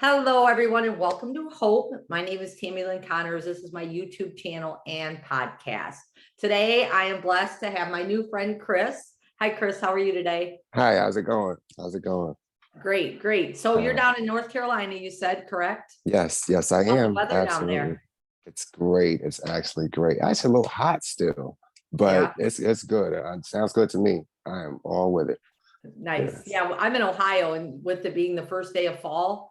Hello, everyone, and welcome to Hope. My name is Tammy Lynn Connors. This is my YouTube channel and podcast. Today, I am blessed to have my new friend, Chris. Hi, Chris. How are you today? Hi, how's it going? How's it going? Great, great. So you're down in North Carolina, you said, correct? Yes, I How's the am. weather down Absolutely. there? It's great. It's actually great. Actually, a little hot still, but Yeah, it's good. It sounds good to me. I am all with it. nice. Yes. Yeah, well, I'm in Ohio, and with it being the first day of fall,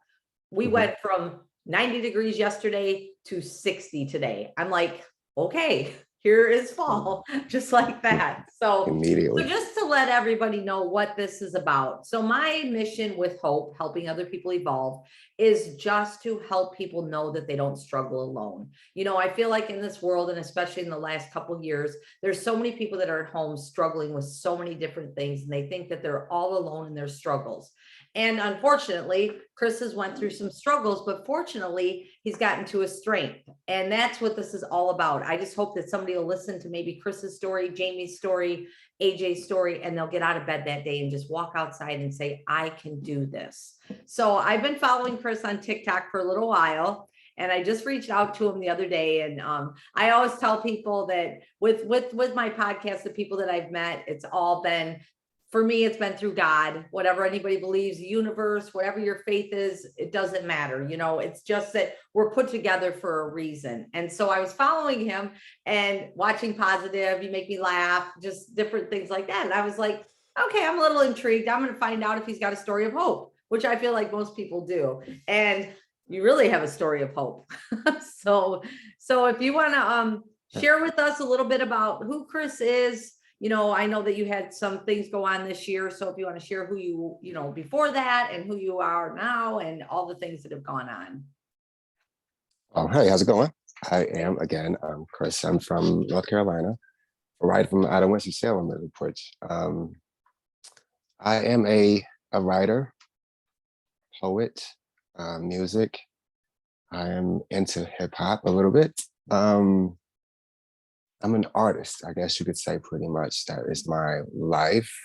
we Mhm. went from 90 degrees yesterday to 60 today. I'm like, okay, here is fall, just like that. So Immediately. just to let everybody know what this is about. So my mission with Hope, helping other people evolve, is just to help people know that they don't struggle alone. You know, I feel like in this world, and especially in the last couple of years, there's so many people that are at home struggling with so many different things, and they think that they're all alone in their struggles. And unfortunately, Chris has went through some struggles, but fortunately, he's gotten to a strength. And that's what this is all about. I just hope that somebody will listen to maybe Chris's story, Jamie's story, AJ's story, and they'll get out of bed that day and just walk outside and say, I can do this. So I've been following Chris on TikTok for a little while. And I just reached out to him the other day. And I always tell people that with my podcast, the people that I've met, it's all been, for me, it's been through God. Whatever anybody believes, the universe, whatever your faith is, it doesn't matter. You know, it's just that we're put together for a reason. And so I was following him and watching Positive, you make me laugh, just different things like that. And I was like, okay, I'm a little intrigued. I'm going to find out if he's got a story of hope, which I feel like most people do. And you really have a story of hope. So if you want to share with us a little bit about who Chris is. You know, I know that you had some things go on this year. So if you want to share who you know, before that and who you are now and all the things that have gone on. Oh, hey, how's it going? I am again. Chris. I'm from North Carolina, right from out of Winston-Salem, which I am a writer, poet, music. I am into hip hop a little bit. I'm an artist, I guess you could say, pretty much. That is my life.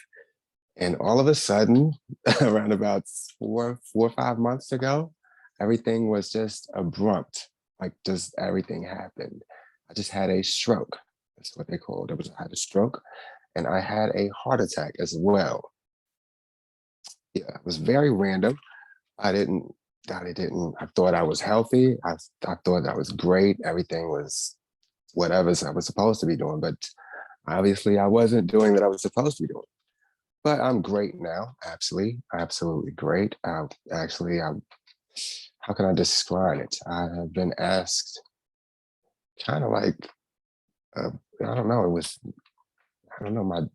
And all of a sudden, around about four or 5 months ago, everything was just abrupt. Like just everything happened. I just had a stroke. That's what they called it. I had a stroke, and I had a heart attack as well. Yeah, it was very random. I didn't. I thought I was healthy. I thought I was great. Everything was whatever I was supposed to be doing, but obviously I wasn't doing what I was supposed to be doing. But I'm great now, absolutely great. How can I describe it? I have been asked kind of like, uh, I don't know,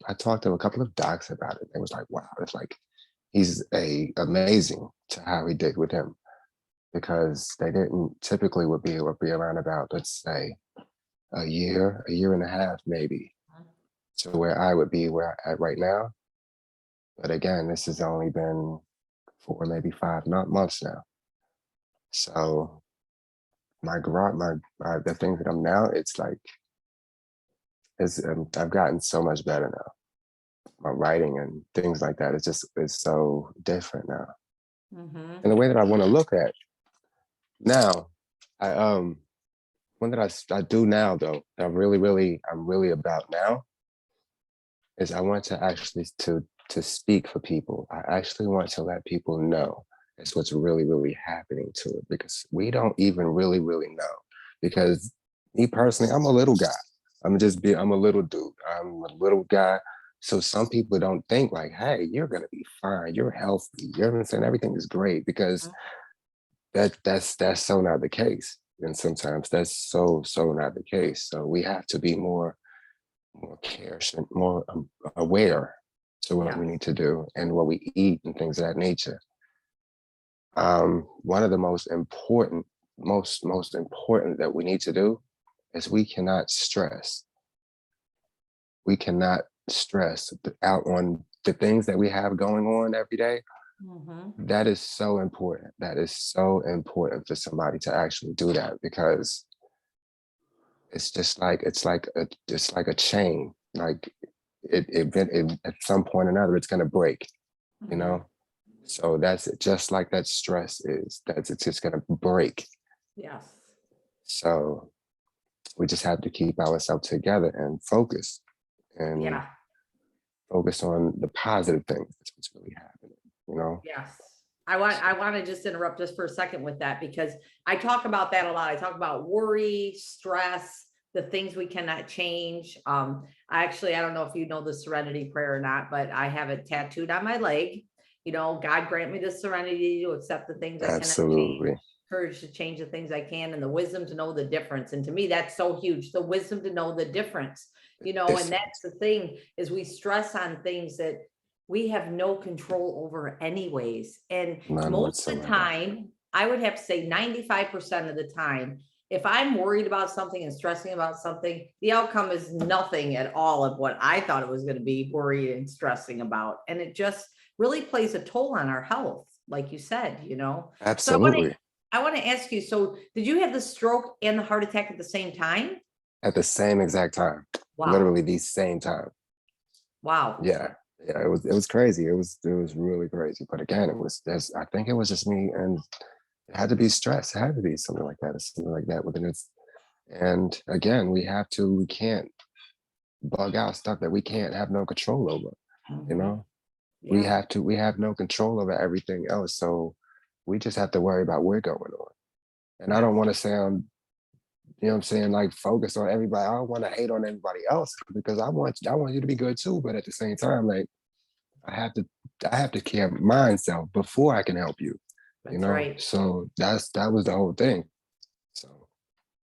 I talked to a couple of docs about it. It was like, wow, it's like, he's amazing to how he did with him, because they didn't typically would be around about, let's say, a year and a half, maybe, to where I would be where I'm at right now. But again, this has only been 4, maybe 5 months now. So the things that I'm now, it's like, I've gotten so much better now. My writing and things like that, it's so different now. Mm-hmm. And the way that I want to look at now, I one that I do now though, that I'm really about now, is I want to actually to speak for people. I actually want to let people know it's what's really happening to it, because we don't even really know. Because me personally, I'm a little guy. I'm a little dude. I'm a little guy. So some people don't think like, hey, you're gonna be fine. You're healthy. You know what I'm saying? Everything is great, because that's so not the case. And sometimes that's so not the case. So we have to be more cares and more aware to what Yeah. we need to do and what we eat and things of that nature. One of the most important that we need to do is we cannot stress. We cannot stress out on the things that we have going on every day. Mm-hmm. That is so important. That is so important for somebody to actually do that, because it's just like it's like a chain. Like it at some point or another, it's gonna break, you Mm-hmm. know. So that's it. Just like that stress is, that's it's just gonna break. Yes. So we just have to keep ourselves together and Yeah. focus on the positive things. That's what's really happening, you know? Yes. I want to just interrupt just for a second with that, because I talk about that a lot. I talk about worry, stress, the things we cannot change. I don't know if you know the serenity prayer or not, but I have it tattooed on my leg. God grant me the serenity to accept the things I cannot change, Absolutely. courage to change the things I can, and the wisdom to know the difference. And to me, that's so huge. The wisdom to know the difference, and that's Difference. the thing, is we stress on things that we have no control over anyways. And None most of the whatsoever. time, I would have to say 95% of the time, if I'm worried about something and stressing about something, the outcome is nothing at all of what I thought it was going to be worried and stressing about. And it just really plays a toll on our health, like you said. So Absolutely. I want to ask you, so did you have the stroke and the heart attack at the same time? At the same exact time. Wow. Literally the same time. Wow. Yeah. Yeah. It was crazy. It was really crazy. But again, I think it was just me, and it had to be stress. It had to be something like that, or something like that within its. And again, we can't bug out stuff that we can't have no control over. You Mhm. know, Yeah. we have no control over everything else. So we just have to worry about what's going on. And I Yes. don't want to sound, you know what I'm saying, like focus on everybody. I don't want to hate on everybody else, because I want you to be good too. But at the same time, like I have to I have to care myself before I can help you, you That's know? right. So that was the whole thing. So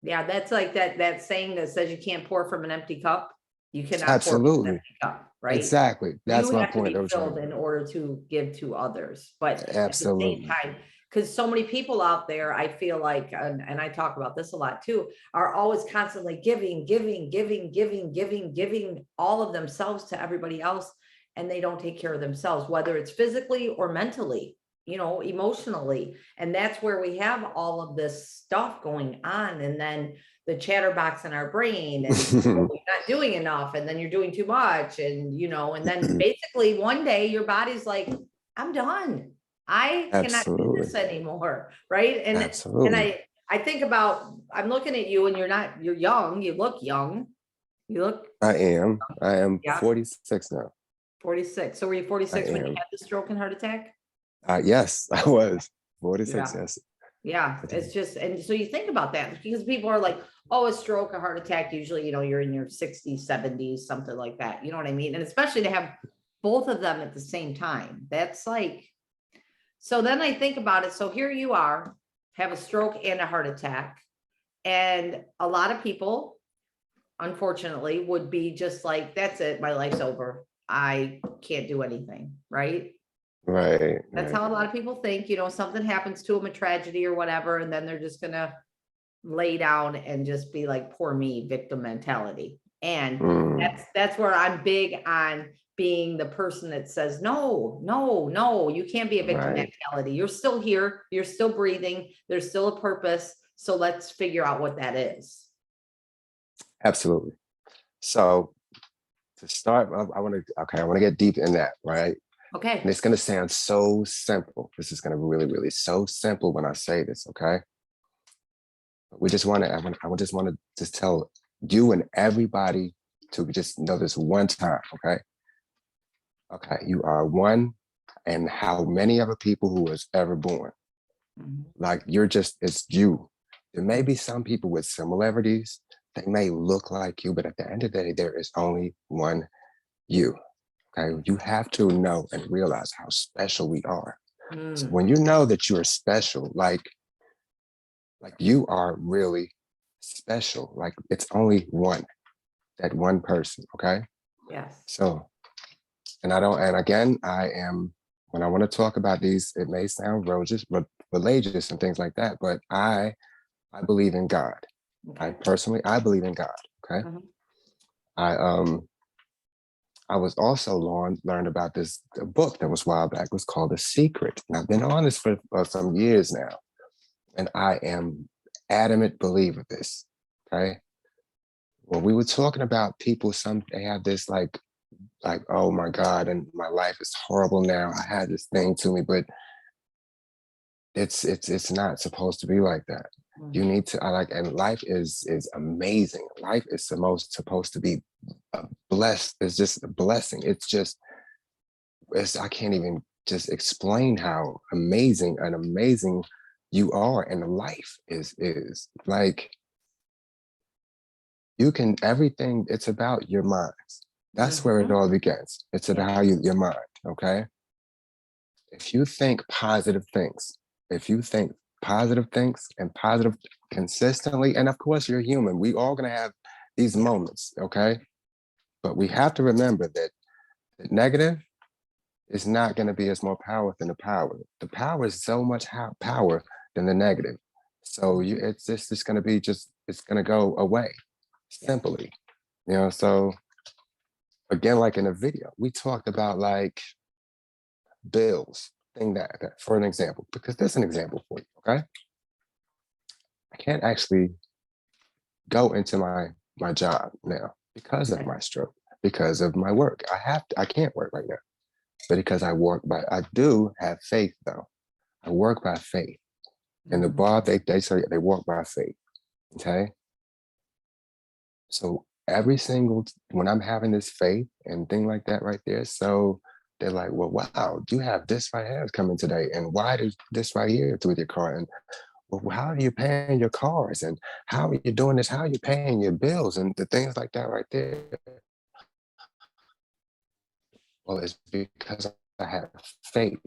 Yeah, that's like that saying that says you can't pour from an empty cup. You cannot pour from an absolutely. empty cup, right? Exactly. You That's my have to point I be was trying to filled make. in order to give to others. But at the same Absolutely. time, because so many people out there, I feel like, and I talk about this a lot too, are always constantly giving, giving, giving, giving, giving, giving all of themselves to everybody else. And they don't take care of themselves, whether it's physically or mentally, emotionally. And that's where we have all of this stuff going on. And then the chatterbox in our brain, and you're not doing enough, and then you're doing too much, and then basically one day your body's like, I'm done. I cannot do Absolutely. this anymore, right? And Absolutely. I think about, I'm looking at you, and you're young, you look young, you look, I am yeah, 46 now. 46. So were you I 46 when you am. had the stroke and heart attack? Yes, I was 46. Yeah. Yes. Yeah, it's just, and so you think about that, because people are like, oh, a stroke, a heart attack, usually, you're in your 60s, 70s, something like that. You know what I mean? And especially to have both of them at the same time. That's like, so then I think about it. So here you are, have a stroke and a heart attack. And a lot of people, unfortunately, would be just like, that's it, my life's over. I can't do anything, right? Right. That's Right. how a lot of people think, something happens to them, a tragedy or whatever, and then they're just gonna lay down and just be like, poor me, victim mentality. And Mm, that's where I'm big on being the person that says, no, no, no, you can't be a victim right. mentality. You're still here, you're still breathing, there's still a purpose. So let's figure out what that is. Absolutely. So to start, I want to get deep in that, right? And Okay. it's going to sound so simple. This is going to be really, really so simple when I say this, okay? We just want to, I just want to just tell you and everybody to just know this one time, okay? Okay, you are one and how many other people who was ever born. Mhm. Like it's you. There may be some people with similarities. They may look like you, but at the end of the day, there is only one you. Okay, you have to know and realize how special we are. So Mm, when you know that you are special, like you are really special. Like it's only that one person. Okay. yes. So, and I don't, and again, I am, when I want to talk about these, it may sound religious and things like that, but I believe in God. Okay. I believe in God. Okay. Mhm. I, um, I was also learned about this a book that was a while back. It was called The Secret. And I've been on this for some years now, and I am adamant believer of this. Okay. When we were talking about people, they have this like like, oh my God, and my life is horrible now. I had this thing to me, but it's not supposed to be like that. You Mhm. need to I like and life is amazing. Life is the most supposed to be blessed. It's just a blessing. I can't even just explain how amazing you are, and life is like you can everything. It's about your mind. That's where it Mhm. all begins. It's Yeah. about your mind. Okay, if you think positive things, if you think positive things and positive consistently, and of course you're human, we all gonna have these Yeah. moments. Okay, but we have to remember that the negative is not going to be as more power than the power. The power is so much power than the negative. So Mhm. it's just going to be it's going to go away Yeah. simply. So again, like in a video, we talked about like bills, thing that for an example, because there's an example for you. Okay, I can't actually go into my job now because of Okay. my stroke, because of my work. I can't work right now, but because I do have faith though. I work by faith. In the Mhm. bar, they say they walk by faith. Okay. So when I'm having this faith and thing like that right there, so they're like, well, wow, you have this right here coming today. And why does this right here with your car? And well, how are you paying your cars? And how are you doing this? How are you paying your bills? And the things like that right there. Well, it's because I have faith.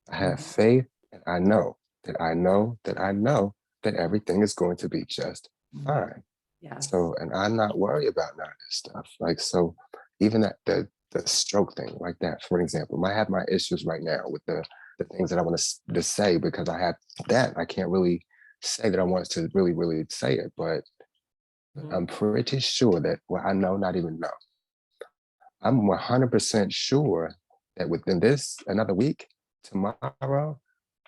I have Mhm. faith, and I know that I know that I know that everything is going to be just Mhm. fine. Yes. So, and I'm not worried about none of this stuff. Like, so even that the stroke thing, like that, for example, I have my issues right now with the things that I want to say because I have that. I can't really say that I want to really say it, but Mhm. I'm pretty sure that, well, I know, not even know. I'm 100% sure that within this another week, tomorrow,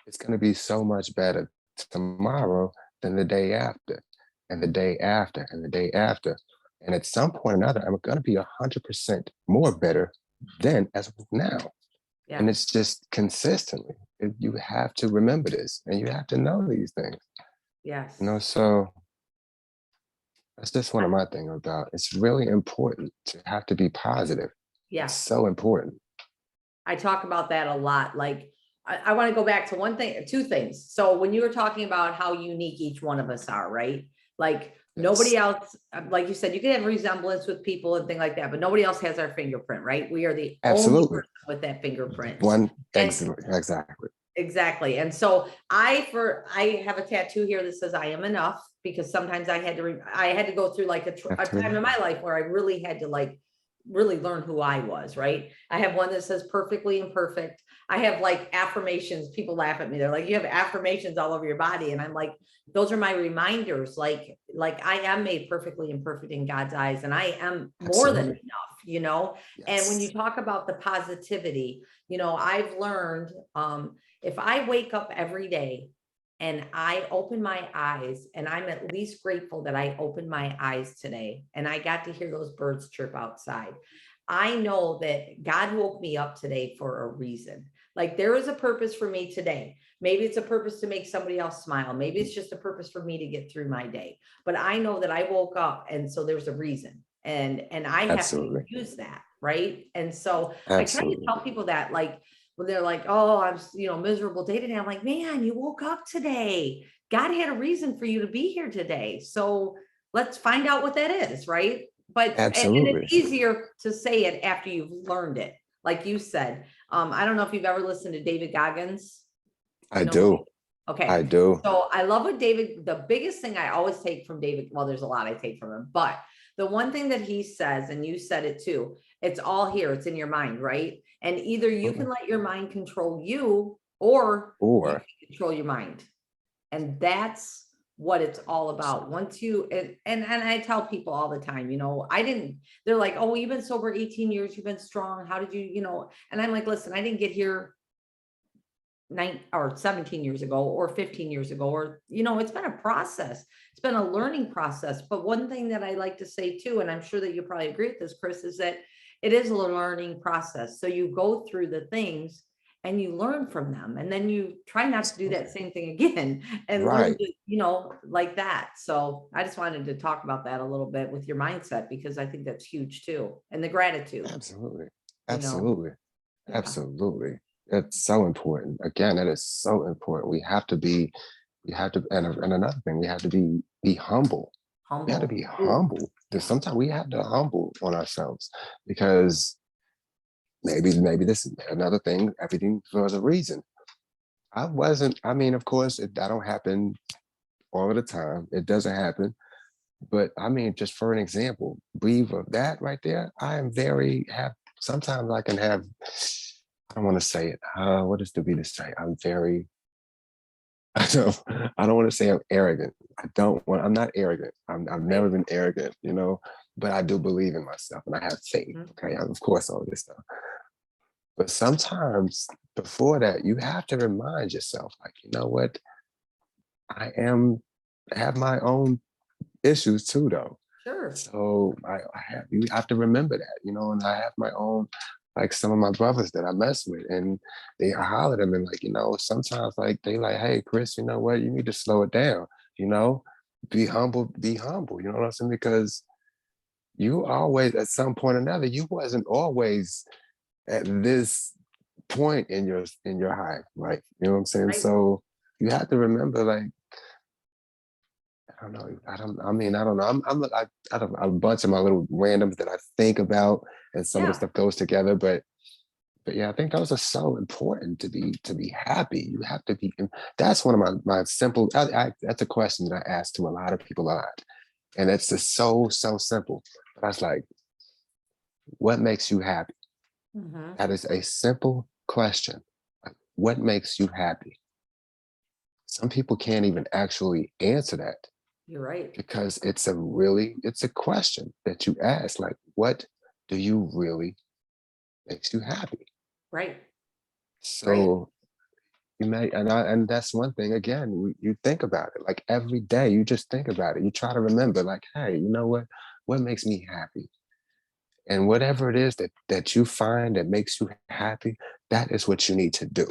it's going to be so much better tomorrow than the day after, and the day after, and the day after. And at some point or another, I'm going to be 100% more better than as of now. And it's Yes. just consistently. You have to remember this, and you have to know these things. Yes. So that's just one of my things about. It's really important to have to be positive. It's Yes. so important. I talk about that a lot. Like, I want to go back to one thing, two things. So when you were talking about how unique each one of us are, right? Like nobody Yes, else, like you said, you can have resemblance with people and things like that, but nobody else has our fingerprint, right? We are the only absolutely. person with that fingerprint. One And exactly. exactly. And so I have a tattoo here that says I am enough, because sometimes I had to go through like a After time in my life where I really had to like really learn who I was, right? I have one that says perfectly imperfect. I have like affirmations. People laugh at me. They're like, you have affirmations all over your body. And I'm like, those are my reminders. Like I am made perfectly imperfect in God's eyes, and I am more than absolutely. enough. And when you Yes. talk about the positivity, I've learned, if I wake up every day and I open my eyes, and I'm at least grateful that I opened my eyes today and I got to hear those birds chirp outside, I know that God woke me up today for a reason. Like there is a purpose for me today. Maybe it's a purpose to make somebody else smile. Maybe it's just a purpose for me to get through my day. But I know that I woke up, and so there's a reason. And I have to Absolutely. use that, right? And so I try to Absolutely. tell people that, like, when they're like, oh, I'm, miserable day today. I'm like, man, you woke up today. God had a reason for you to be here today. So let's find out what that is, right? And Absolutely. it's easier to say it after you've learned it. Like you said, I don't know if you've ever listened to David Goggins. I You know who he do. is? Okay. I do. So I love what the biggest thing I always take from David, well, there's a lot I take from him, but the one thing that he says, and you said it too, it's all here, it's in your mind, right? And either you can Mhm. let your mind control you, or you Or can control your mind. And that's what it's all about. Once you, and I tell people all the time, they're like, oh, you've been sober 18 years, you've been strong. How did and I'm like, listen, I didn't get here 17 years ago or 15 years ago, or it's been a process. It's been a learning process. But one thing that I like to say too, and I'm sure that you probably agree with this, Chris, is that it is a learning process. So you go through the things and you learn from them, and then you try not to do that same thing again and learn Right. to, like that. So I just wanted to talk about that a little bit with your mindset, because I think that's huge too. And the gratitude, Absolutely. you know, Absolutely. yeah, Absolutely. It's so important. Again, that is so important. We have to, and another thing, we have to be humble. We have to humble. be Ooh, humble. Because yeah, sometimes we have to humble on ourselves because maybe this is another thing, everything for a reason. I mean, of course, that don't happen all of the time. It doesn't happen. But I mean, just for an example, breathe of that right there. I am very have sometimes I can have, I don't want to say it. What is the be to say? I'm very I don't want to say I'm arrogant. I'm not arrogant. I've never right. been arrogant, but I do believe in myself and I have faith. Mhm. Okay. Of course, all this stuff. But sometimes before that, you have to remind yourself, like, you know what? I am have my own issues too, though. Sure. So you have to remember that, and I have my own, like some of my brothers that I mess with, and I holler at them and like, sometimes like they like, hey, Chris, you know what? You need to slow it down, you know, be humble, you know what I'm saying? Because you always, at some point or another, you wasn't always at this point in your high, right? You know what I'm saying? Right. So you have to remember, like, I don't know. I don't know. I don't a bunch of my little randoms that I think about, and some of the Yeah. stuff goes together. But yeah, I think those are so important to be happy. You have to be. And that's one of my simple. That's a question that I ask to a lot of people a lot, and it's just so simple. But I was like, what makes you happy? Hmm. That is a simple question. Like, what makes you happy? Some people can't even actually answer that You're right. because it's a question that you ask, like, what do you really makes you happy? Right. Right. So and that's one thing. Again, you think about it like every day. You just think about it. You try to remember, like, hey, you know what makes me happy? And whatever it is that you find that makes you happy, that is what you need to do.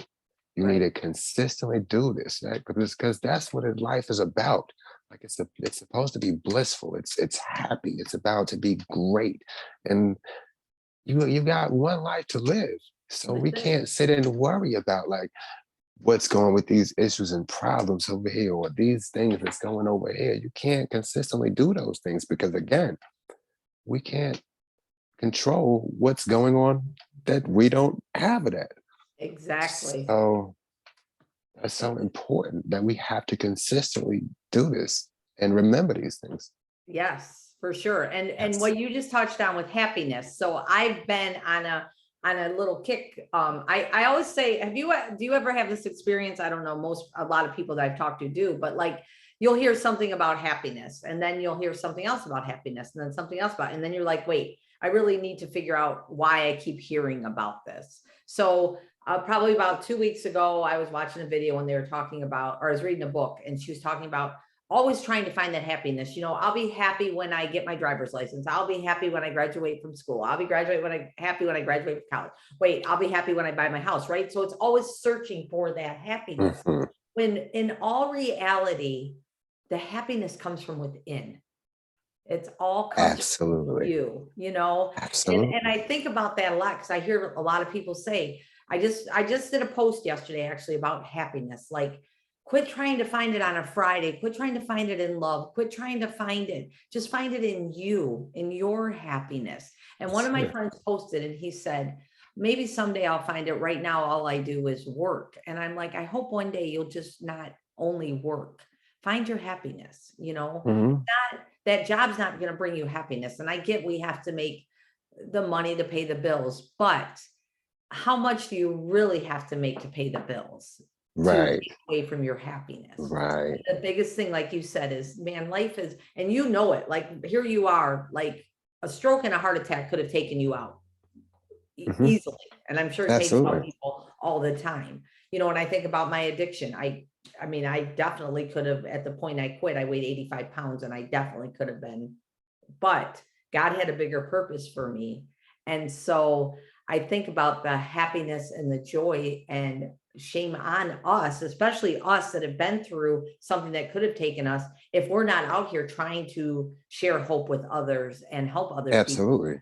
You need Right. to consistently do this, right? Because that's what life is about. Like it's supposed to be blissful. It's happy. It's about to be great. And you got one life to live. So That's we it. can't sit and worry about like what's going with these issues and problems over here or these things that's going over here. You can't consistently do those things because again, we can't control what's going on that we don't have it at. Exactly. So that's so important that we have to consistently do this and remember these things. Yes, for sure. And Yes. what you just touched on with happiness. So I've been on a little kick. I always say, do you ever have this experience? I don't know, a lot of people that I've talked to do, but like you'll hear something about happiness, and then you'll hear something else about happiness, and then something else and then you're like, wait, I really need to figure out why I keep hearing about this. So probably about 2 weeks ago, I was watching a video and they were talking about, or I was reading a book, and she was talking about always trying to find that happiness. I'll be happy when I get my driver's license. I'll be happy when I graduate from school. I'll be happy when I graduate from college. Wait, I'll be happy when I buy my house, right? So it's always searching for that happiness. Mhm. When in all reality, the happiness comes from within. It's all comes from Absolutely. you. And Absolutely. I think about that a lot because I hear a lot of people say, I just did a post yesterday actually about happiness. Like, quit trying to find it on a Friday, quit trying to find it in love, quit trying to find it. Just find it in you, in your happiness. And one That's of my it. friends posted and he said, maybe someday I'll find it. Right now, all I do is work. And I'm like, I hope one day you'll just not only work. Find your happiness. Mhm. That job's not going to bring you happiness. And I get we have to make the money to pay the bills, but how much do you really have to make to pay the bills to Right. take away from your happiness? Right. The biggest thing, like you said, is man, life is, and you know it, like here you are, like a stroke and a heart attack could have taken you out Mhm. easily. And I'm sure it takes out Absolutely. people all the time. When I think about my addiction, I mean, I definitely could have, at the point I quit, I weighed 85 pounds and I definitely could have been, but God had a bigger purpose for me. And so I think about the happiness and the joy, and shame on us, especially us that have been through something that could have taken us, if we're not out here trying to share hope with others and help other people, Absolutely.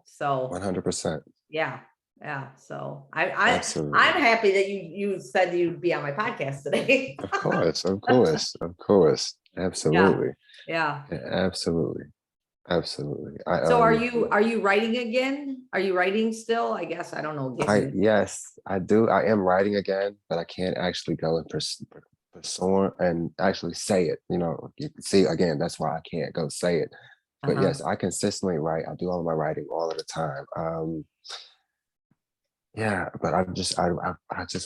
So 100%. yeah, yeah. So I'm Absolutely. happy that you said you'd be on my podcast today. Of course. Of course. Of course. Yeah, Absolutely. yeah. Yeah, absolutely. Absolutely. So are you writing again? Are you writing still? I guess I don't know. Given yes, I do. I am writing again, but I can't actually go and pursue and actually say it. You can see again, that's why I can't go say it. But uh-huh. yes, I consistently write. I do all of my writing all of the time. Yeah, but I just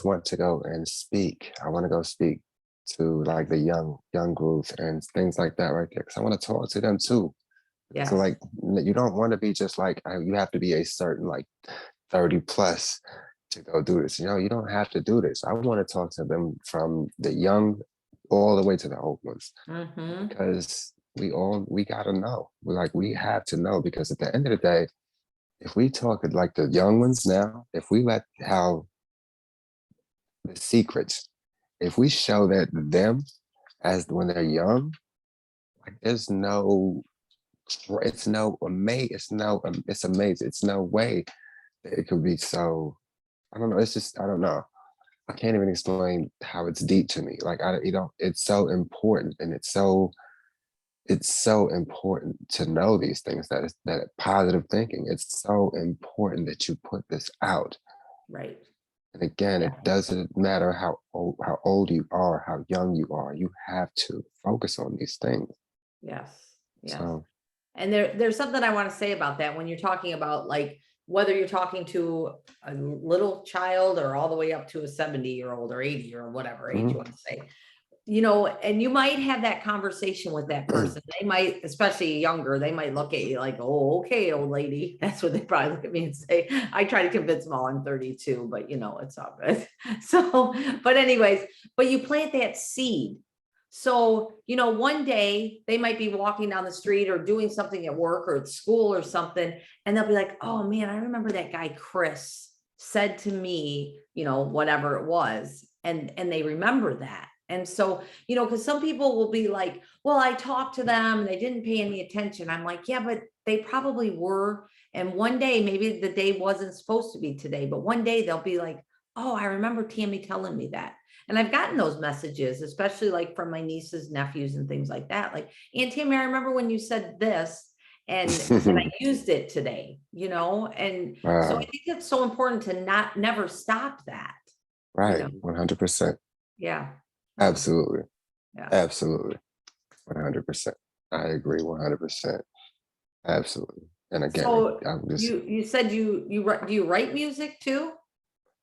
want to go and speak. I want to go speak to like the young group and things like that right there. Because I want to talk to them too. So Yes. like you don't want to be just like you have to be a certain like 30 plus to go do this. You don't have to do this. I want to talk to them from the young all the way to the old ones Mm-hmm. because we gotta know. We have to know because at the end of the day, if we talk like the young ones now, if we let how the secrets, if we show that them as when they're young, like there's no it's no it's amazing. It's no way that it could be so I don't know. It's just I don't know. I can't even explain how it's deep to me. It's so important, and it's so important to know these things that positive thinking. It's so important that you put this out. Right. And again, Yeah. it doesn't matter how old you are, how young you are. You have to focus on these things. Yes. Yes. So, And there's something I want to say about that when you're talking about, like, whether you're talking to a little child or all the way up to a 70-year-old or 80 or whatever age you mhm. want to say, and you might have that conversation with that person. They might, especially younger, they might look at you like, oh, okay, old lady. That's what they probably look at me and say. I try to convince them all I'm 32, but it's all good. So, but anyways, but you plant that seed. So, one day they might be walking down the street or doing something at work or at school or something, and they'll be like, oh man, I remember that guy Chris said to me, whatever it was. And they remember that. And so, because some people will be like, well, I talked to them and they didn't pay any attention. I'm like, yeah, but they probably were. And one day, maybe the day wasn't supposed to be today, but one day they'll be like, oh, I remember Tammy telling me that. And I've gotten those messages, especially like from my nieces, nephews, and things like that. Like, Aunt Tammy, I remember when you said this, and I used it today, and so I Wow. think it's so important to never stop that, you Right. know. 100%. Yeah. Yeah. Absolutely. Yeah. Absolutely. 100%. I agree 100%. Absolutely. And again, So I'm just, you said do you write music too?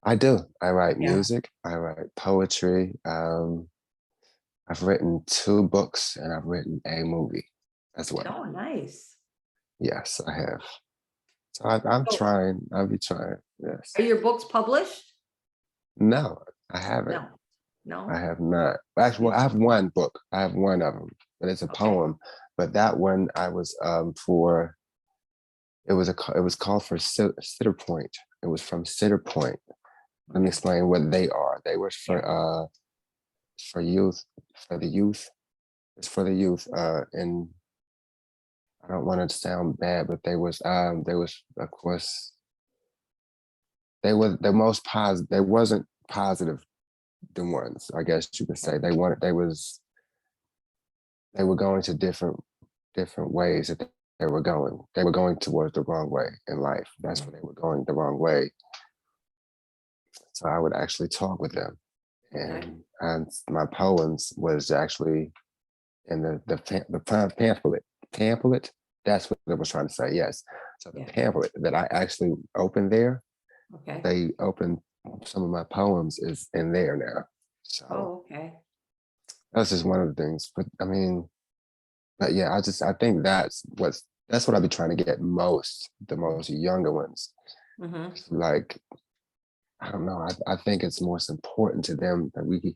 I do. I write Yeah. music. I write poetry. I've written 2 books and I've written a movie as well. Oh, nice. Yes, I have. So I'm So trying. I'll be trying. Yes. are your books published? No, I haven't. No. I No? have not. Actually, well, I have one book. I have one of them, but it's a Okay. poem. But that one I was for. It was called for Cedar Point. It was from Cedar Point. Let me Okay. explain what they are. They were Yeah. for youth, for the youth. It's for the youth. And I don't want to sound bad, but they was of course they were the most positive. They wasn't positive the ones, I guess you could say. Okay. They were going to different ways that they were going. They were going towards the wrong way in life. That's Okay. when they were going the wrong way. So I would actually talk with them, Okay. and my poems was actually in the pamphlet. That's what I was trying to say. Yes. So the Yeah. pamphlet that I actually opened there, Okay. they opened some of my poems is in there now. So Oh, okay. that's just one of the things. But I mean, but yeah, I think that's what I've been trying to get the most younger ones. Mm-hmm. Like, I don't know. I think it's most important to them that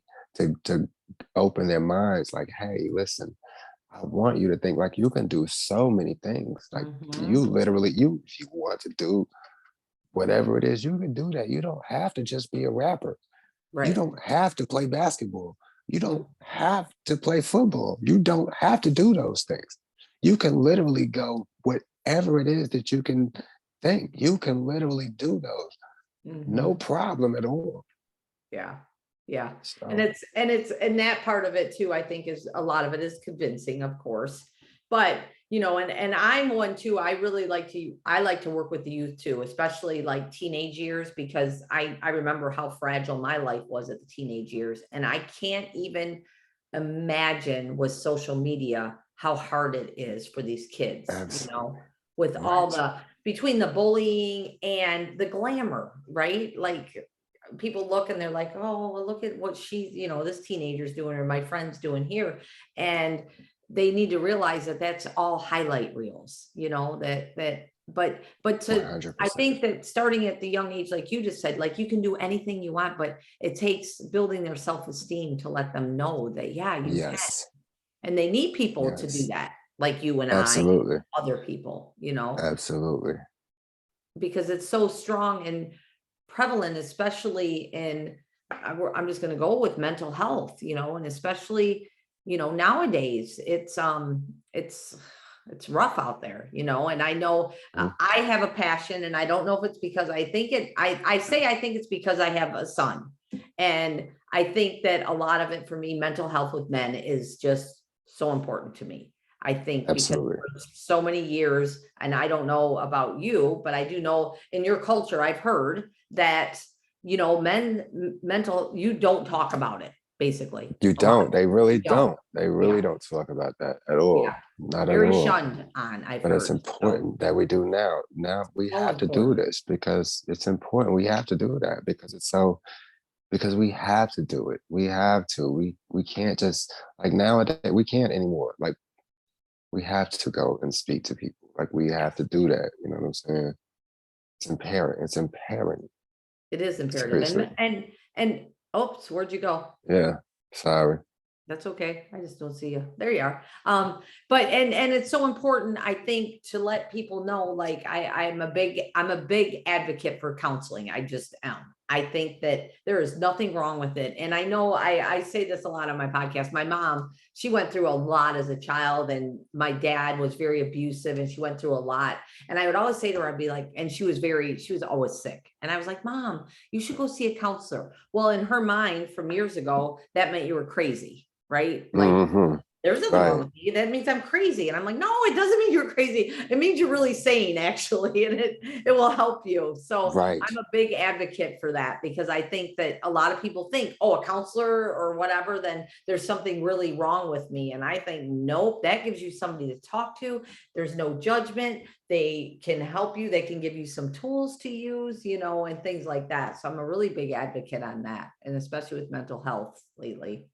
to open their minds, like, hey, listen, I want you to think like you can do so many things. Like you Mhm. literally, if you want to do whatever it is, you can do that. You don't have to just be a rapper. You Right. don't have to play basketball. You don't Mhm. have to play football. You don't have to do those things. You can literally go whatever it is that you can think. You can literally do those. No Mhm. problem at all. Yeah. Yeah. And So and that part of it too, I think is a lot of it is convincing, of course. But, and I'm one too. I like to work with the youth too, especially like teenage years, because I remember how fragile my life was at the teenage years. And I can't even imagine with social media how hard it is for these kids, absolutely with all right. the between the bullying and the glamour, right? Like people look and they're like, oh, well, look at what she's, this teenager's doing or my friend's doing here. And they need to realize that that's all highlight reels, but I 100%. think that starting at the young age, like you just said, like you can do anything you want, but it takes building their self-esteem to let them know that, yeah, you can. Yes. And they need people to do Yes. that, like you and I, Absolutely. other people, Absolutely. because it's so strong and prevalent, especially in, I'm just going to go with mental health, and especially, nowadays it's rough out there, and I know Mhm. I have a passion, and I don't know if it's because I think it's because I have a son. And I think that a lot of it for me, mental health with men is just so important to me. I think because Absolutely. for so many years, and I don't know about you, but I do know in your culture, I've heard that, mental, you don't talk about it, basically. You A lot of don't. They really you don't. don't. They really Yeah. don't talk about that at Yeah. all. Not at Very all. shunned on, I've But it's heard. So important that we do now. Now we so have to do important. this because it's important. We have to do that because it's so because we have to do it. We have to. We can't just like nowadays we can't anymore. Like we have to go and speak to people. Like we have to Yes, do that. You know what I'm saying? It's imperative. It's imperative. it is imperative. Seriously. And oops, where'd you go? Yeah. Sorry. That's okay. I just don't see you. There you are. But and it's so important, I think, to let people know, like I'm a big advocate for counseling. I just am. I think that there is nothing wrong with it. And I know I say this a lot on my podcast. My mom, she went through a lot as a child, and my dad was very abusive, and she went through a lot. And I would always say to her, I'd be like, and she was always sick. And I was like, Mom, you should go see a counselor. Well, in her mind from years ago, that meant you were crazy, right? Like Hmm. there's nothing wrong Right. with me. That means I'm crazy. And I'm like, no, it doesn't mean you're crazy. It means you're really sane, actually, and it will help you. So Right. I'm a big advocate for that, because I think that a lot of people think, oh, a counselor or whatever, then there's something really wrong with me. And I think, nope, that gives you somebody to talk to. There's no judgment. They can help you. They can give you some tools to use, and things like that. So I'm a really big advocate on that. And especially with mental health lately.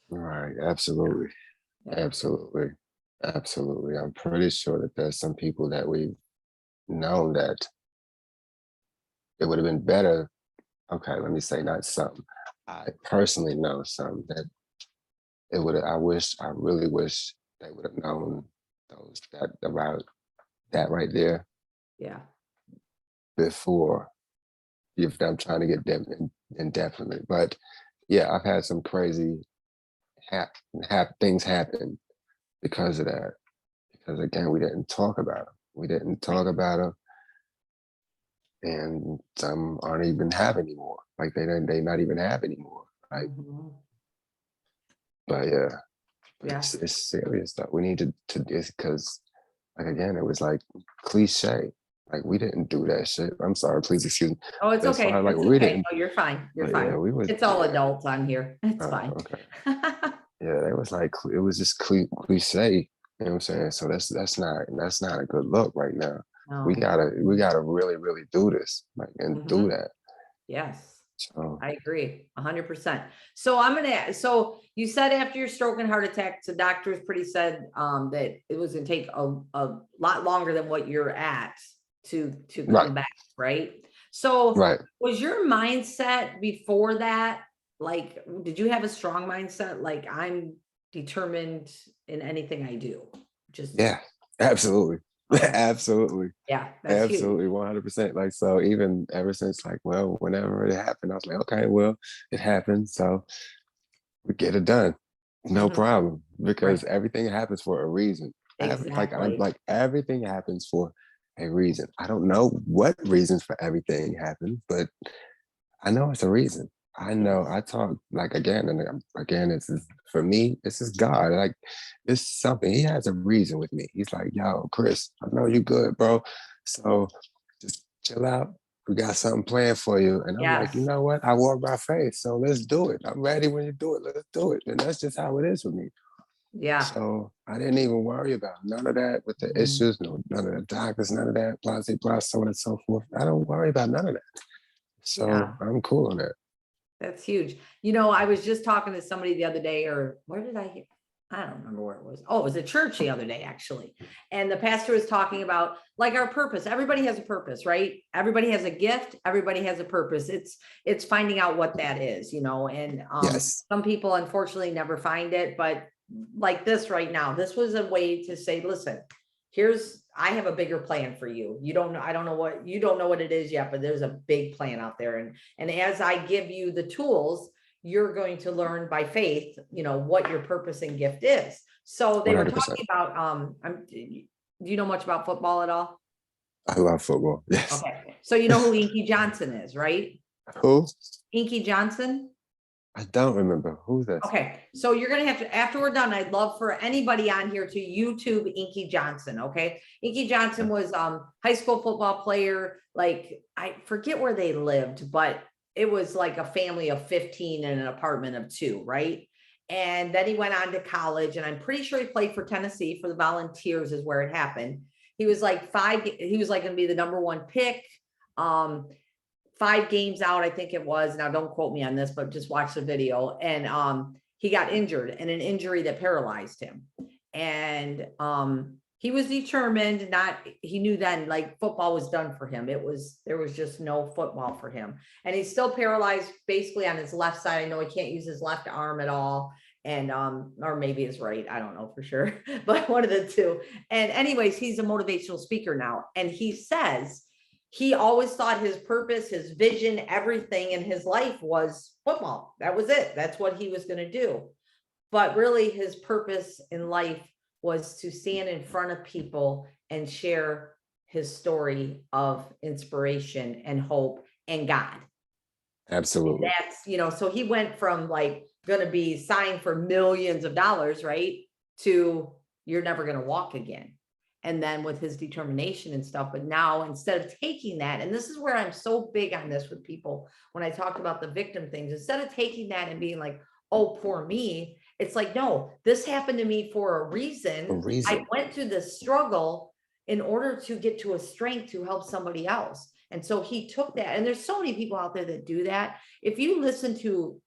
Right. Absolutely. Yeah. Absolutely. Absolutely. I'm pretty sure that there's some people that we've known that it would have been better. Okay, let me say not some. I personally know some that it would have, I really wish they would have known those that about that right there Yeah. before if I'm trying to get them indefinitely. But yeah, I've had some crazy things happen because of that. Because again, we didn't talk about them. We didn't talk Right. about them, and some aren't even have anymore. Like they not even have anymore. Right. Mhm. But yeah, but Yeah. it's serious though. We need to this because like again, it was like cliche. Like we didn't do that shit. I'm sorry, please excuse me. Oh, it's As far okay. like It's we okay. didn't. Oh, you're fine. You're But yeah, fine. we was It's all yeah. adults on here. It's Oh, fine. okay. Yeah, it was like it was just cliche. You know what I'm saying? So that's not a good look right now. No. We gotta really really do this like and do Mhm. that. Yes, So I agree 100%. So so you said after your stroke and heart attack, the doctors pretty said that it was gonna take a lot longer than what you're at to right, come back, right? So right. was your mindset before that, like, did you have a strong mindset? Like, I'm determined in anything I do. Just Yeah, absolutely. okay. Absolutely. Yeah, that's huge. Absolutely, 100%. Like, so even ever since, like, well, whenever it happened, I was like, okay, well, it happened. So we get it done. No Mhm. problem. Right. Because everything happens for a reason. I'm Exactly. like, everything happens for a reason. I don't know what reasons for everything happen, but I know it's a reason. I know Yes. I talk like again and again, this is for me, this is God. Like it's something. He has a reason with me. He's like, yo, Chris, I know you good, bro. So just chill out. We got something planned for you. And I'm like, you Yes. know what? I walk by faith. So let's do it. I'm ready when you do it. Let's do it. And that's just how it is with me. Yeah. So I didn't even worry about none of that with the Mhm. issues, no, none of the doctors, none of that, blah, blah, blah, so on and so forth. I don't worry about none of that. Yeah. So I'm cool on that. That's huge. I was just talking to somebody the other day, or where did I hear? I don't remember where it was. Oh, it was at church the other day, actually. And the pastor was talking about like our purpose. Everybody has a purpose, right? Everybody has a gift. Everybody has a purpose. It's finding out what that is, and Yes. some people unfortunately never find it, but like this right now, this was a way to say, listen, I have a bigger plan for you. I don't know what you don't know what it is yet, but there's a big plan out there. And as I give you the tools, you're going to learn by faith, what your purpose and gift is. So they were 100%. talking about do you know much about football at all? I love football. Yes. Okay. So you know who Inky Johnson is, right? Who? Inky Johnson? I don't remember. Who's this? Okay, so you're gonna have to, after we're done, I'd love for anybody on here to YouTube Inky Johnson. Okay, Inky Johnson was high school football player. Like I forget where they lived, but it was like a family of 15 in an apartment of 2, right? And then he went on to college, and I'm pretty sure he played for Tennessee for the Volunteers, is where it happened. He was like he was like gonna be the #1 pick. Um, 5 games out, I think it was. Now, don't quote me on this, but just watch the video. And he got injured, and an injury that paralyzed him. And he was determined. He knew then like football was done for him. There was just no football for him, and he's still paralyzed basically on his left side. I know he can't use his left arm at all, and or maybe his right. I don't know for sure, but one of the two. And anyways, he's a motivational speaker now, and he says he always thought his purpose, his vision, everything in his life was football. That was it. That's what he was going to do. But really, his purpose in life was to stand in front of people and share his story of inspiration and hope and God. And Absolutely. so he went from like going to be signed for millions of dollars, right? To you're never going to walk again. And then with his determination and stuff, but now instead of taking that, and this is where I'm so big on this with people when I talked about the victim things, instead of taking that and being like, oh, poor me, it's like, no, this happened to me for a A reason. I reason. went through this struggle in order to get to a strength to help somebody else. And so he took that. And there's so many people out there that do that. If you listen to,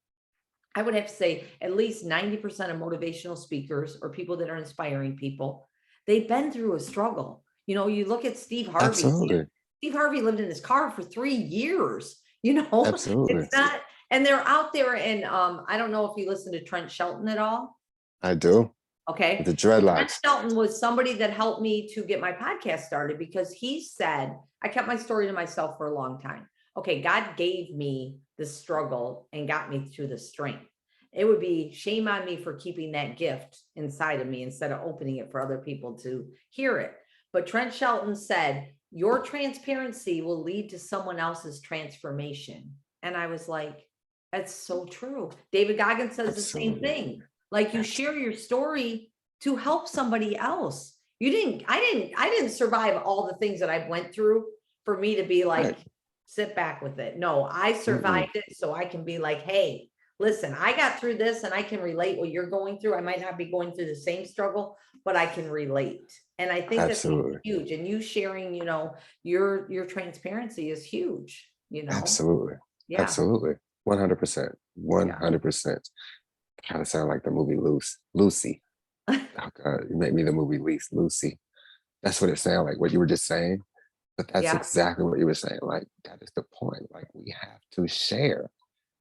I would have to say at least 90% of motivational speakers or people that are inspiring people, they've been through a struggle. You look at Steve Harvey. Absolutely. Steve Harvey lived in his car for 3 years. It's Absolutely. not, and they're out there. And I don't know if you listen to Trent Shelton at all. I do. The Okay. So Trent dreadlocks. Shelton was somebody that helped me to get my podcast started because he said, I kept my story to myself for a long time. Okay, God gave me the struggle and got me to the strength. It would be shame on me for keeping that gift inside of me instead of opening it for other people to hear it. But Trent Shelton said, your transparency will lead to someone else's transformation. And I was like, that's so true. David Goggins says the same Absolutely. thing. Like you share your story to help somebody else. I didn't survive all the things that I went through for me to be like, Right. sit back with it. No, I Mm-mm. survived it so I can be like, hey, listen, I got through this and I can relate what you're going through. I might not be going through the same struggle, but I can relate. And I think that's Absolutely. huge. And you sharing, your transparency is huge. Absolutely. Yeah. Absolutely. 100%. Yeah. 100%. Kind of sound like the movie Lucy. Oh God, you make me the movie Lucy. That's what it sounded like, what you were just saying. But that's Yeah. exactly what you were saying. Like, that is the point. Like, we have to share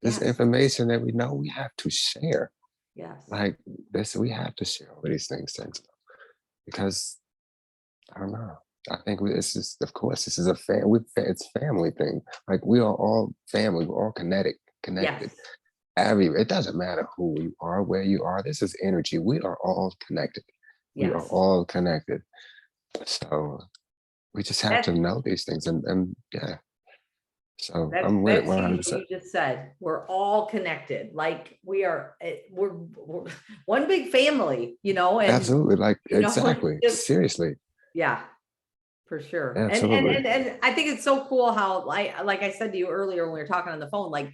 this Yes. information that we know we have to share. Yes. Like this, we have to share all these things because I don't know. I think this is, of course, this is a it's family thing. Like we are all family. We're all connected. Yes. It doesn't matter who you are, where you are. This is energy. We are all connected. We are Yes. all connected. So we just have to That know these things, and yeah. So That I'm with it that's huge what 100%. you just said. We're all connected. Like we are, we're one big family, and Absolutely. Like it's exactly. just, Seriously. yeah, for sure. And and Absolutely. and and I think it's so cool how, like I said to you earlier when we were talking on the phone, like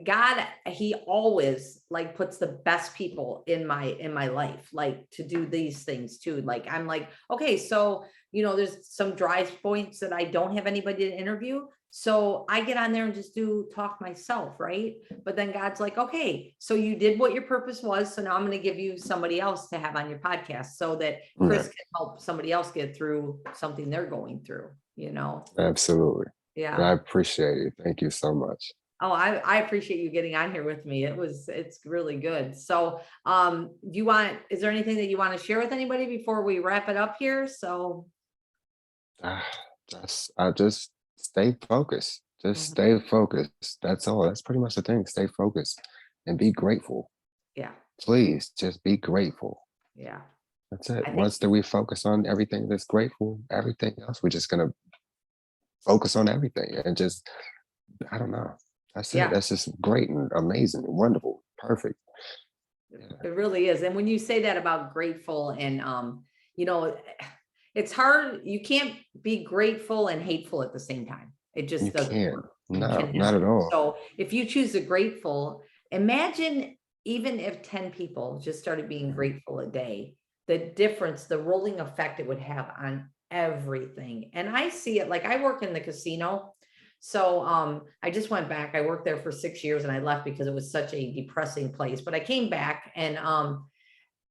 God, he always like puts the best people in my life, like to do these things too. Like I'm like, okay, so there's some dry points that I don't have anybody to interview. So I get on there and just do talk myself, right? But then God's like, okay, so you did what your purpose was. So now I'm going to give you somebody else to have on your podcast so that Chris Yeah, can help somebody else get through something they're going through. absolutely. And Yeah. I appreciate it. Thank you so much. Oh, I appreciate you getting on here with me. It's really good. So, is there anything that you want to share with anybody before we wrap it up here? So, Ah, I just stay focused. Just mhm, stay focused. That's all. That's pretty much the thing. Stay focused and be grateful. yeah, Please just be grateful. yeah. That's it. I think, Once that we focus on everything that's grateful, everything else, we're just gonna focus on everything and just, I don't know. That's it. yeah, That's just great and amazing and wonderful. Perfect. Yeah. it really is. And when you say that about grateful and, you know, it's hard. You can't be grateful and hateful at the same time. It You just doesn't can't. work. You No, not cannot. at all. So if you choose the grateful, imagine even if 10 people just started being Mhm. grateful a day, the difference, the rolling effect it would have on everything. And I see it like I work in the casino. So I just went back. I worked there for 6 years and I left because it was such a depressing place. But I came back and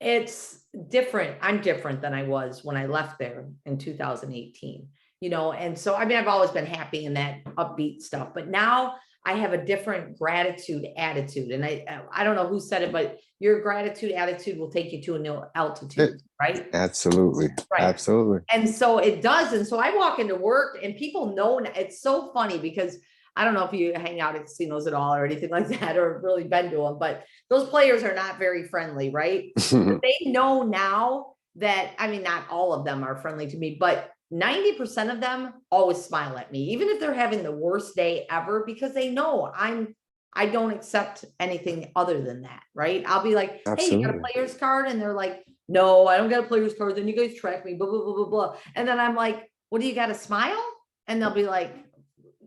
it's different. I'm different than I was when I left there in 2018, and so I mean, I've always been happy in that upbeat stuff, but now I have a different gratitude attitude. And I don't know who said it, but your gratitude attitude will take you to a new altitude, It, right? absolutely. Right. Absolutely. And so it does. And so I walk into work and people know, it's so funny because I don't know if you hang out at casinos at all or anything like that, or really been to them, but those players are not very friendly, right? But they know now that, I mean, not all of them are friendly to me, but 90% of them always smile at me, even if they're having the worst day ever, because they know I don't accept anything other than that, right? I'll be like, hey, you got a Absolutely. player's card? And they're like, no, I don't got a player's card. Then you guys track me, blah, blah, blah, blah, blah. And then I'm like, what do you got, a smile? And they'll be like,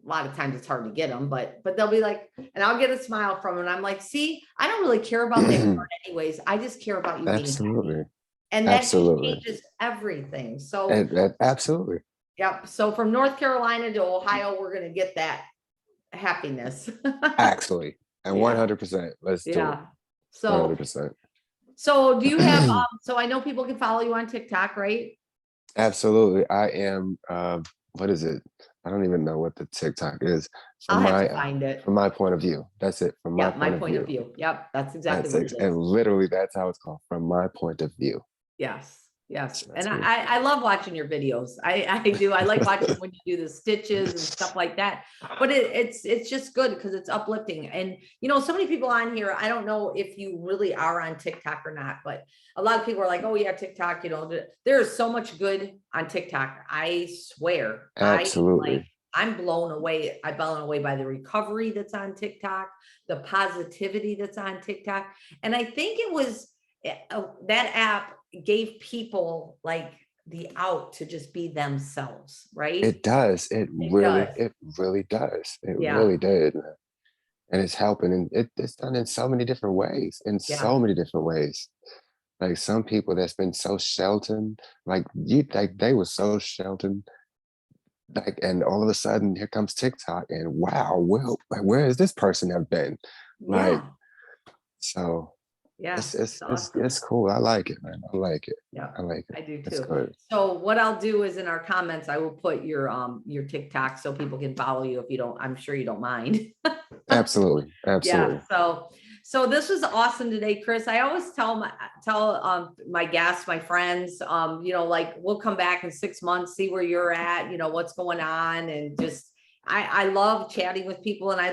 a lot of times it's hard to get them, but they'll be like, and I'll get a smile from them. And I'm like, see, I don't really care about that card anyways. I just care about you being happy. Absolutely. And that just Absolutely. changes everything. So, Absolutely. yep. So from North Carolina to Ohio, we're going to get that happiness. Actually. And Yeah. 100%. Let's do it. Yeah. So, 100%. so do you have, so I know people can follow you on TikTok, right? Absolutely. I am what is it? I don't even know what the TikTok is I'll have to find it. from my point of view. That's it. From my Yep. My point of point of view. view. Yep. That's exactly That's what it. it And is. literally that's how it's called. From my point of view. Yes, yes. So And that's me. I love watching your videos. I do. I like watching when you do the stitches and stuff like that. But it's just good because it's uplifting. And so many people on here, I don't know if you really are on TikTok or not, but a lot of people are like, oh yeah, TikTok, there is so much good on TikTok. I swear. Absolutely. I'm blown away. I'm blown away by the recovery that's on TikTok, the positivity that's on TikTok. And I think it was that app gave people like the out to just be themselves, right? It does. It does. It really does. It Yeah. really did. And it's helping. And it's done in so many different ways. In Yeah. so many different ways. Like some people that's been so sheltered, like they were so sheltered, like, and all of a sudden here comes TikTok, and wow, well, where has this person have been? Like, Yeah. so Yeah. It's it's awesome. cool. I like it, man. I like it. Yeah, I like it. I do It's too. good. So what I'll do is in our comments, I will put your TikTok so people can follow you if you don't, I'm sure you don't mind. Absolutely. Yeah. Absolutely. So this was awesome today, Chris. I always tell my guests, my friends, like we'll come back in 6 months, see where you're at, what's going on, and just I love chatting with people, and I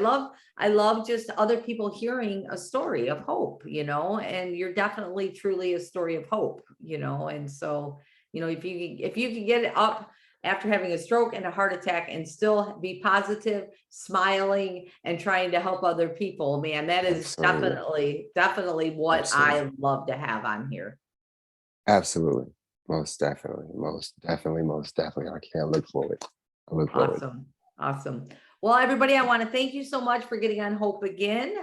love just other people hearing a story of hope, and you're definitely truly a story of hope, and so, if you can get it up after having a stroke and a heart attack and still be positive, smiling, and trying to help other people, man, that is Absolutely. definitely what Absolutely. I love to have on here. Absolutely. Most definitely. Most definitely. Most definitely. I can't look forward. I look forward. Awesome. Awesome. Well, everybody, I want to thank you so much for getting on Hope again.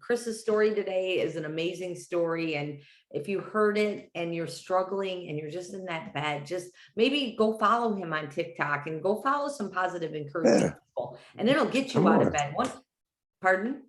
Chris's story today is an amazing story. And if you heard it and you're struggling and you're just in that bed, just maybe go follow him on TikTok and go follow some positive, encouraging Yeah. people, and it'll get you Come out of on. bed. Pardon?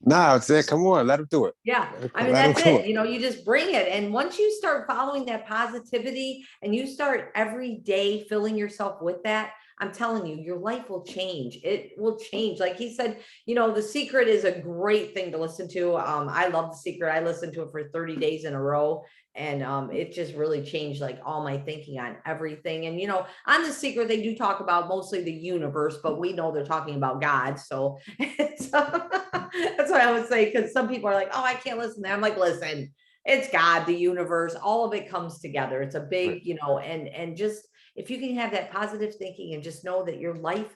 Nah, it's it. Come on. Let him do it. Yeah, I mean, Let him that's do it. it. You just bring it. And once you start following that positivity and you start every day filling yourself with that, I'm telling you, your life will change. It will change. Like he said, The Secret is a great thing to listen to. I love The Secret. I listened to it for 30 days in a row. And it just really changed like all my thinking on everything. And on The Secret, they do talk about mostly the universe, but we know they're talking about God. So it's that's what I would say, because some people are like, oh, I can't listen to that. I'm like, listen, it's God, the universe, all of it comes together. It's a Right. big, and just if you can have that positive thinking and just know that your life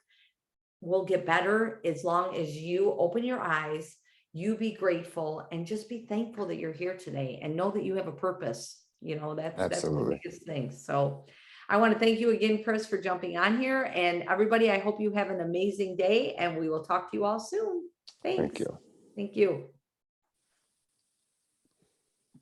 will get better as long as you open your eyes, you be grateful, and just be thankful that you're here today and know that you have a purpose. That's the Absolutely. biggest thing. So I want to thank you again, Chris, for jumping on here. And everybody, I hope you have an amazing day, and we will talk to you all soon. Thank Thanks. you. Thank you.